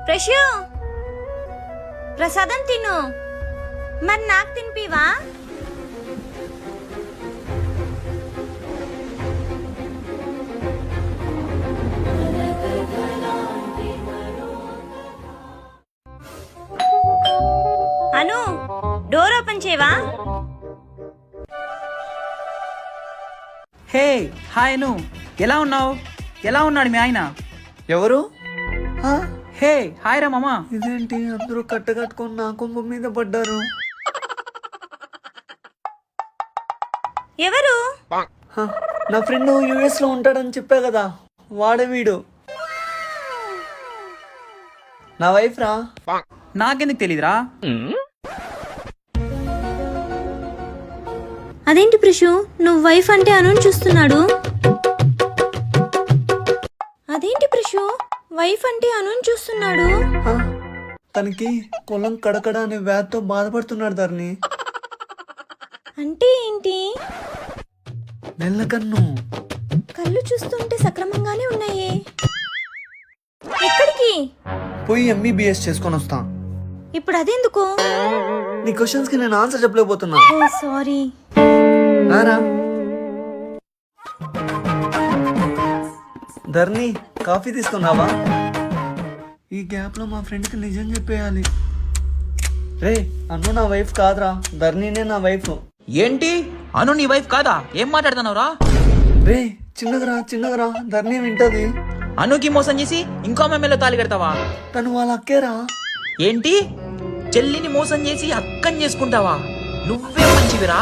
ప్రశు ప్రసాదం తిను. మరి నాకు తినిపివా? అను, డోర్ ఓపెన్ చేయవా? హే హాయ్ అను, ఎలా ఉన్నావు? ఎలా ఉన్నాడు మీ ఆయన? ఎవరు? హే హాయ్ రా మామా. ఇదేంటి అందరూ కట్టుకొని నా కొంప మీద పడ్డారు? ఎవరు? నా ఫ్రెండ్ యుఎస్ లో ఉంటాడని చెప్పా కదా, వాడే వీడు. నా వైఫ్ రా. నాకెందుకు తెలీదురా? అదేంటి ప్రశు, నువ్వు వైఫ్ అంటే అను చూస్తున్నాడు? అదేంటి ప్రశు, వైఫ్ అంటే అను చూస్తున్నాడు? తనకి పొలం కడకడ అనే వ్యాధితో బాధపడుతున్నాడు ధరణి. అంటే ఏంటి? మెల్లకన్ను. కళ్ళు చూస్తుంటే సక్రమంగానే ఉన్నాయి. ఎక్కడికి? పోయి MBBS చేసుకొని వస్తా. ఇప్పుడు అదెందుకు? నీ క్వశ్చన్స్ కి నేను ఆన్సర్ చెప్పలేకపోతున్నా. సారీ. రారా. ధరణి, కాఫీ తీసుకున్నావా? ఈ గ్యాప్ లో మా ఫ్రెండ్ కి నిజం చెప్పేయాలి. రే, అన్ను నా వైఫ్ కాదురా, ధరణినే నా వైఫ్. ఏంటి అను నీ వైఫ్ కాదా? ఏం మాట్లాడుతున్నావురా? రే, చిన్నగరా, ధరణి వింటది. అనుకి మోసం చేసి ఇంకో అమ్మాయిలో తాళి కడతావా? తను వాళ్ళ అక్కేరా. ఏంటి చెల్లిని మోసం చేసి అక్కని చేసుకుంటావా? నువ్వే మంచివిరా.